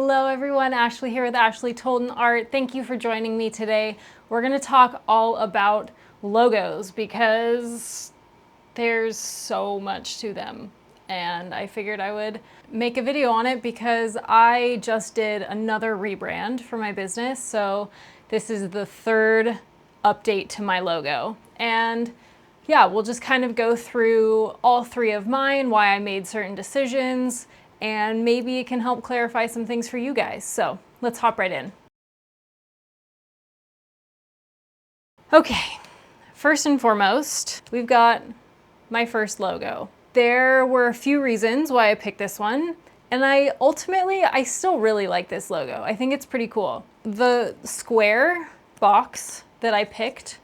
Hello everyone, Ashley here with Tolton Art. Thank you for joining me today. We're going to talk all about logos because there's so much to them. And I figured I would make a video on it because I just did another rebrand for my business. So this is the third update to my logo. And yeah, we'll just kind of go through all three of mine, why I made certain decisions, and maybe it can help clarify some things for you guys. So let's hop right in. Okay, first and foremost, we've got my first logo. There were a few reasons why I picked this one, and I still really like this logo. I think it's pretty cool. The square box that I picked,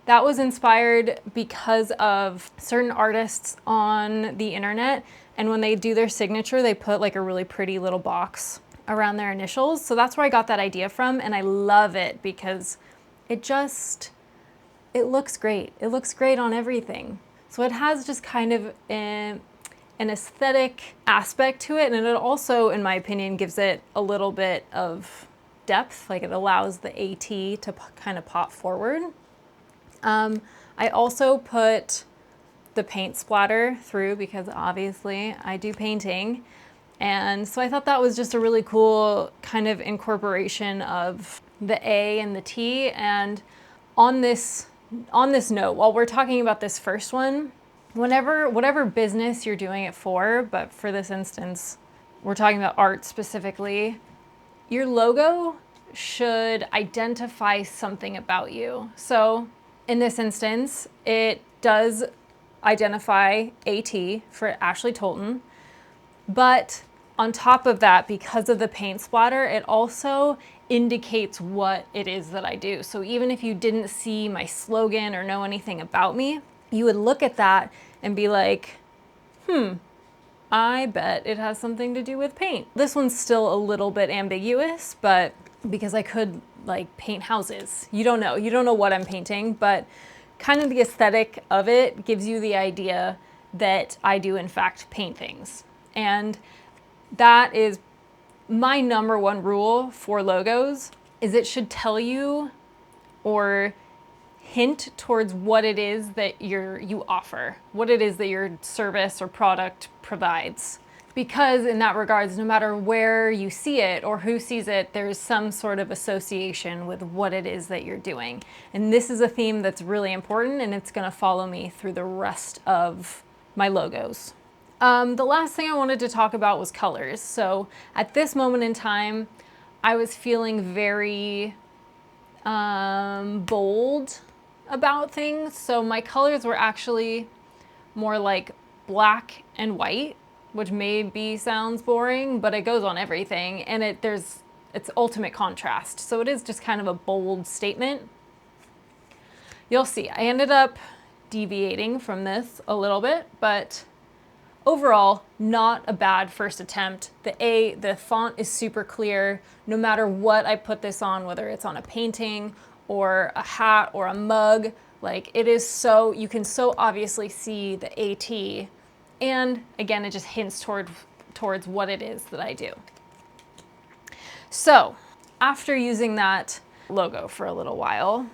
that was inspired because of certain artists on the internet, and when they do their signature, they put like a really pretty little box around their initials. So that's where I got that idea from, and I love it because it looks great. It looks great on everything. So it has just kind of an aesthetic aspect to it, and it also, in my opinion, gives it a little bit of depth. Like, it allows the AT to kind of pop forward. I also put the paint splatter through because obviously I do painting. And so I thought that was just a really cool kind of incorporation of the A and the T. And on this note, while we're talking about this first one, whatever business you're doing it for, but for this instance, we're talking about art specifically, your logo should identify something about you. So in this instance, it does identify AT for Ashley Tolton, but on top of that, because of the paint splatter, it also indicates what it is that I do. So even if you didn't see my slogan or know anything about me, you would look at that and be like, I bet it has something to do with paint. This one's still a little bit ambiguous, but because I could like paint houses. You don't know what I'm painting, but kind of the aesthetic of it gives you the idea that I do in fact paint things. And that is my number one rule for logos, is it should tell you or hint towards what it is that you offer, what it is that your service or product provides. Because in that regards, no matter where you see it or who sees it, there's some sort of association with what it is that you're doing. And this is a theme that's really important, and it's gonna follow me through the rest of my logos. The last thing I wanted to talk about was colors. So at this moment in time, I was feeling very bold about things. So my colors were actually more like black and white, which maybe sounds boring, but it goes on everything, and it's ultimate contrast. So it is just kind of a bold statement. You'll see, I ended up deviating from this a little bit, but overall, not a bad first attempt. The font is super clear. No matter what I put this on, whether it's on a painting or a hat or a mug, like it is so, you can so obviously see the AT. And again, it just hints towards what it is that I do. So after using that logo for a little while,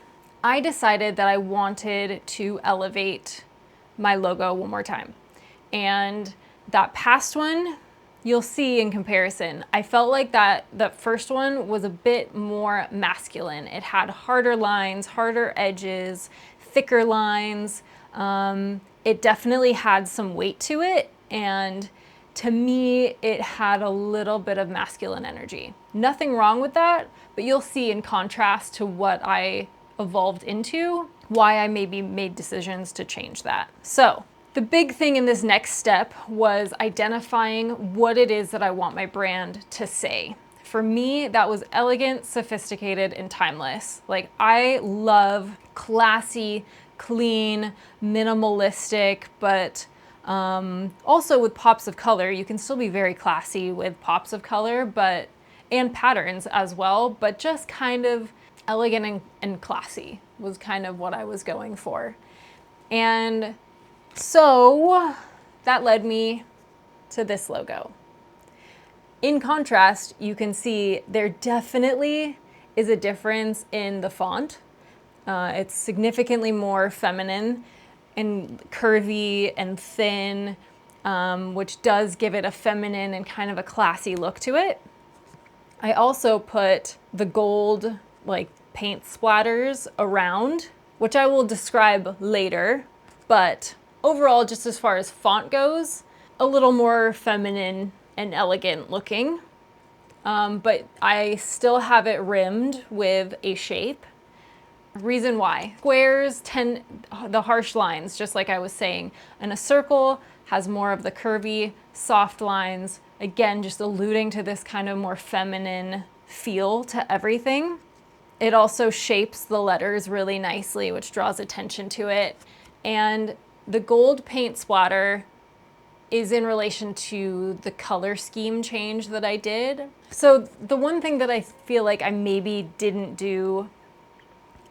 I decided that I wanted to elevate my logo one more time. And that past one, you'll see in comparison, I felt like that first one was a bit more masculine. It had harder lines, harder edges, thicker lines. It definitely had some weight to it, and to me, it had a little bit of masculine energy. Nothing wrong with that, but you'll see in contrast to what I evolved into, why I maybe made decisions to change that. So the big thing in this next step was identifying what it is that I want my brand to say. For me, that was elegant, sophisticated, and timeless. Like, I love classy, clean, minimalistic, but also with pops of color. You can still be very classy with pops of color, and patterns as well, but just kind of elegant and classy was kind of what I was going for. And so that led me to this logo. In contrast, you can see there definitely is a difference in the font. It's significantly more feminine and curvy and thin, which does give it a feminine and kind of a classy look to it. I also put the gold like paint splatters around, which I will describe later, but overall, just as far as font goes, a little more feminine and elegant looking. But I still have it rimmed with a shape. Reason why. Squares tend the harsh lines, just like I was saying, and a circle has more of the curvy, soft lines, again, just alluding to this kind of more feminine feel to everything. It also shapes the letters really nicely, which draws attention to it. And the gold paint splatter is in relation to the color scheme change that I did. So the one thing that I feel like I maybe didn't do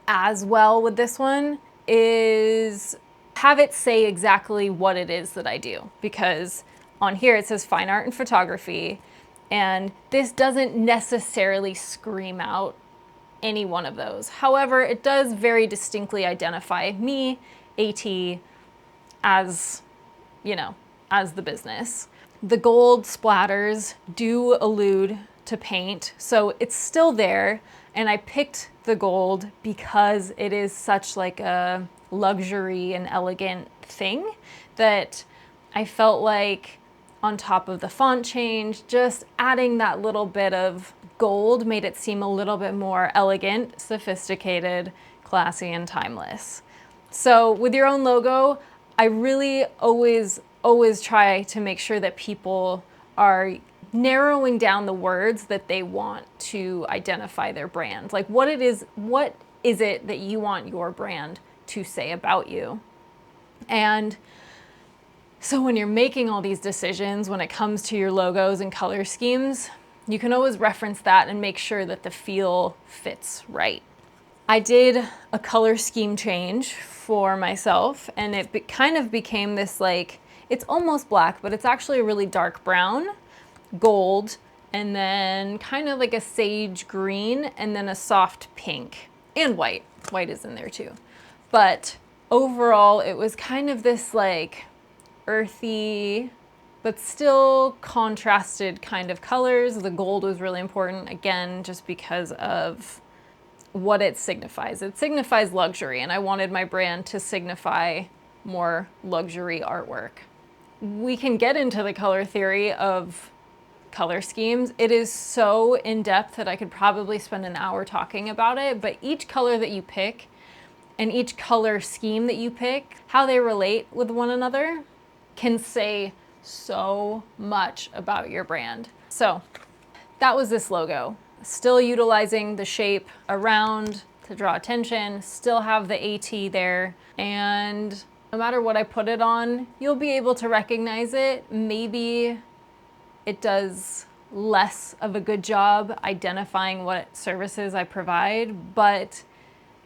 as well with this one is have it say exactly what it is that I do, because on here it says fine art and photography, and this doesn't necessarily scream out any one of those. However, it does very distinctly identify me, AT, as, you know, as the business. The gold splatters do allude to paint, so it's still there, and I picked the gold because it is such like a luxury and elegant thing that I felt like on top of the font change, just adding that little bit of gold made it seem a little bit more elegant, sophisticated, classy, and timeless. So with your own logo, I really always try to make sure that people are narrowing down the words that they want to identify their brand. Like what is it that you want your brand to say about you? And so when you're making all these decisions, when it comes to your logos and color schemes, you can always reference that and make sure that the feel fits right. I did a color scheme change for myself, and it kind of became this like, it's almost black, but it's actually a really dark brown, gold, and then kind of like a sage green, and then a soft pink, and white. White is in there too. But overall, it was kind of this like earthy, but still contrasted kind of colors. The gold was really important, again, just because of what it signifies. It signifies luxury, and I wanted my brand to signify more luxury artwork. We can get into the color theory of color schemes. It is so in-depth that I could probably spend an hour talking about it, but each color that you pick and each color scheme that you pick, how they relate with one another, can say so much about your brand. So that was this logo. Still utilizing the shape around to draw attention, still have the AT there, and no matter what I put it on, you'll be able to recognize it. Maybe it does less of a good job identifying what services I provide, but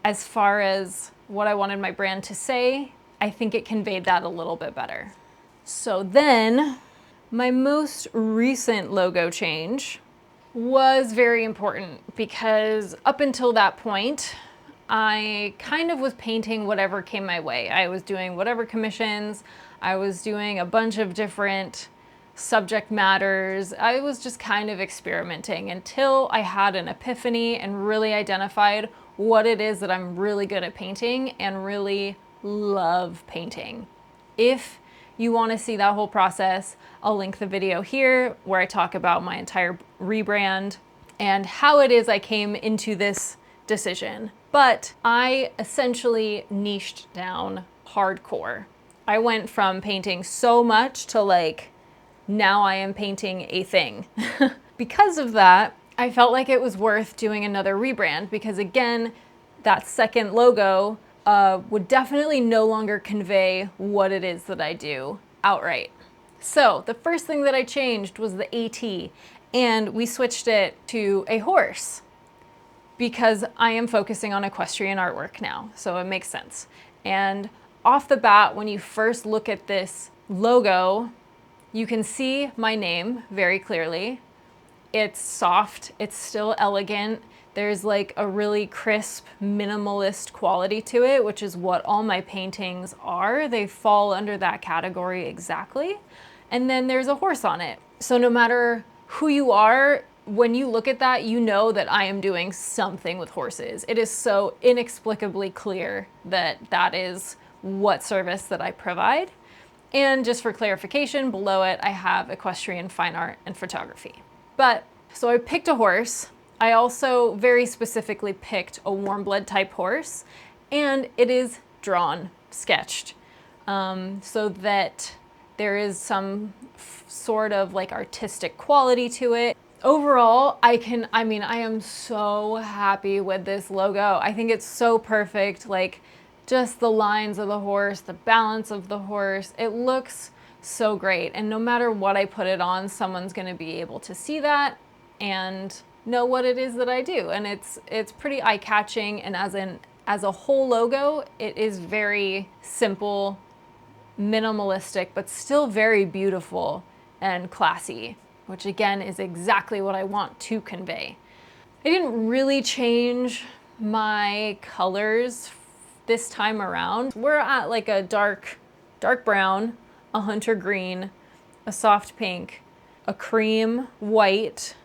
as far as what I wanted my brand to say, I think it conveyed that a little bit better. So then, my most recent logo change was very important because up until that point, I kind of was painting whatever came my way. I was doing whatever commissions, I was doing a bunch of different subject matters. I was just kind of experimenting until I had an epiphany and really identified what it is that I'm really good at painting and really love painting. If you want to see that whole process, I'll link the video here where I talk about my entire rebrand and how it is I came into this decision. But I essentially niched down hardcore. I went from painting so much to like, now I am painting a thing. Because of that, I felt like it was worth doing another rebrand because again, that second logo would definitely no longer convey what it is that I do outright. So the first thing that I changed was the AT, and we switched it to a horse because I am focusing on equestrian artwork now, so it makes sense. And off the bat, when you first look at this logo, you can see my name very clearly, It's soft, it's still elegant. There's like a really crisp, minimalist quality to it, which is what all my paintings are. They fall under that category exactly. And then there's a horse on it. So no matter who you are, when you look at that, you know that I am doing something with horses. It is so inexplicably clear that that is what service that I provide. And just for clarification, below it, I have equestrian fine art and photography. But, so I picked a horse. I also very specifically picked a warm blood type horse, and it is drawn, sketched, so that there is some sort of like artistic quality to it. Overall, I am so happy with this logo. I think it's so perfect. Like, just the lines of the horse, the balance of the horse, it looks so great. And no matter what I put it on, someone's gonna be able to see that and know what it is that I do. And it's pretty eye-catching, and as a whole logo, it is very simple, minimalistic, but still very beautiful and classy, which again is exactly what I want to convey. I didn't really change my colors this time around. We're at like a dark brown, a hunter green, a soft pink, a cream white,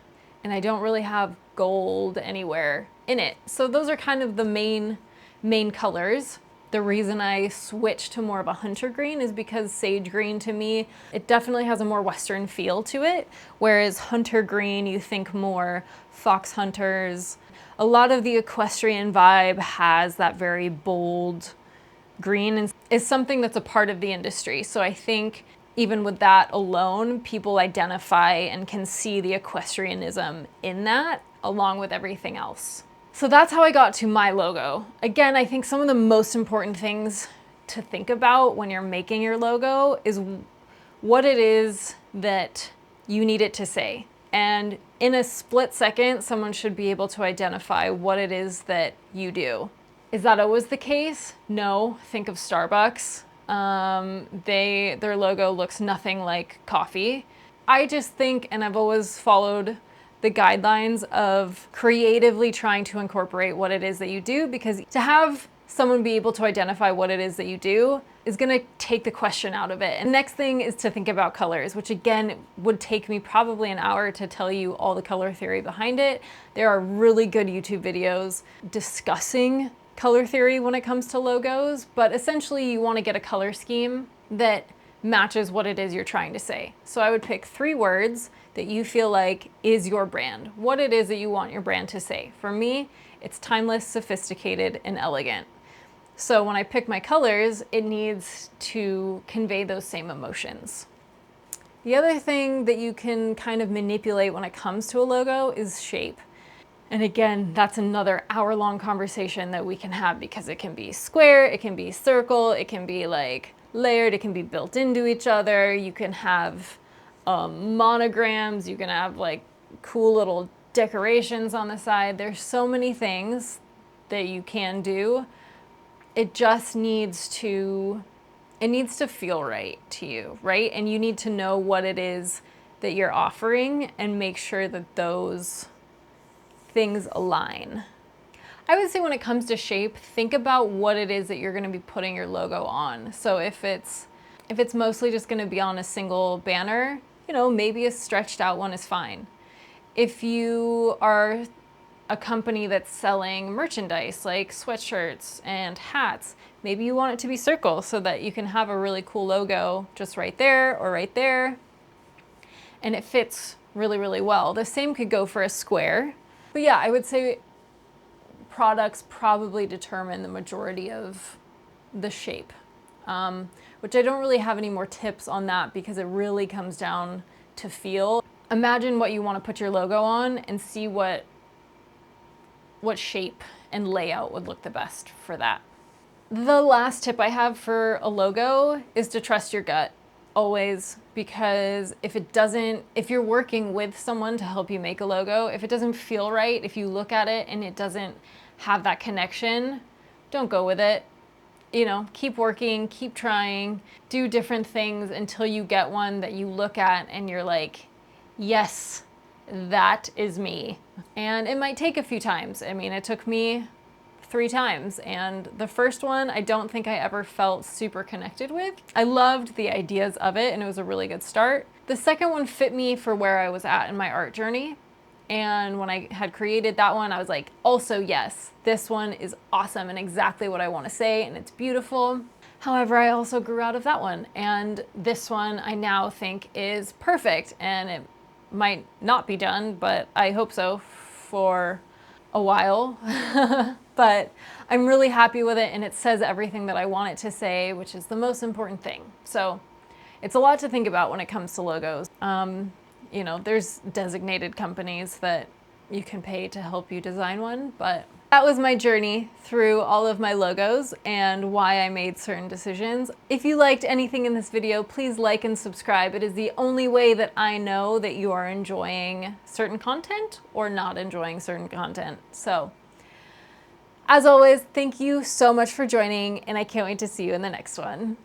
and I don't really have gold anywhere in it. So those are kind of the main colors. The reason I switched to more of a hunter green is because sage green, to me, it definitely has a more Western feel to it, whereas hunter green, you think more fox hunters. A lot of the equestrian vibe has that very bold green, and is something that's a part of the industry. So I think even with that alone, people identify and can see the equestrianism in that, along with everything else. So that's how I got to my logo. Again, I think some of the most important things to think about when you're making your logo is what it is that you need it to say. And in a split second, someone should be able to identify what it is that you do. Is that always the case? No. Think of Starbucks. Their logo looks nothing like coffee. I just think, and I've always followed the guidelines of creatively trying to incorporate what it is that you do, because to have someone be able to identify what it is that you do is gonna take the question out of it. And the next thing is to think about colors, which again would take me probably an hour to tell you all the color theory behind it. There are really good YouTube videos discussing color theory when it comes to logos, but essentially you wanna get a color scheme that matches what it is you're trying to say. So I would pick 3 words that you feel like is your brand, what it is that you want your brand to say. For me, it's timeless, sophisticated, and elegant. So when I pick my colors, it needs to convey those same emotions. The other thing that you can kind of manipulate when it comes to a logo is shape. And again, that's another hour-long conversation that we can have, because it can be square, it can be circle, it can be like layered, it can be built into each other. You can have monograms, you can have like cool little decorations on the side. There's so many things that you can do. It just needs to feel right to you, right? And you need to know what it is that you're offering and make sure that those things align. I would say when it comes to shape, think about what it is that you're going to be putting your logo on. So if it's mostly just going to be on a single banner, you know, maybe a stretched out one is fine. If you are a company that's selling merchandise like sweatshirts and hats, maybe you want it to be circle so that you can have a really cool logo just right there or right there, and it fits really, really well. The same could go for a square. But yeah, I would say products probably determine the majority of the shape, which I don't really have any more tips on that, because it really comes down to feel. Imagine what you want to put your logo on and see what shape and layout would look the best for that. The last tip I have for a logo is to trust your gut, always, because if you're working with someone to help you make a logo, if it doesn't feel right, if you look at it and it doesn't have that connection, don't go with it. You know, keep working, keep trying, do different things until you get one that you look at and you're like, yes, that is me. And it might take a few times. I mean, it took me 3 times, and the first one I don't think I ever felt super connected with. I loved the ideas of it and it was a really good start. The second one fit me for where I was at in my art journey, and when I had created that one I was like, also yes, this one is awesome and exactly what I want to say and it's beautiful. However, I also grew out of that one, and this one I now think is perfect, and it might not be done, but I hope so for a while. But I'm really happy with it, and it says everything that I want it to say, which is the most important thing. So it's a lot to think about when it comes to logos. You know, there's designated companies that you can pay to help you design one, but that was my journey through all of my logos and why I made certain decisions. If you liked anything in this video, please like and subscribe. It is the only way that I know that you are enjoying certain content or not enjoying certain content. So, as always, thank you so much for joining, and I can't wait to see you in the next one.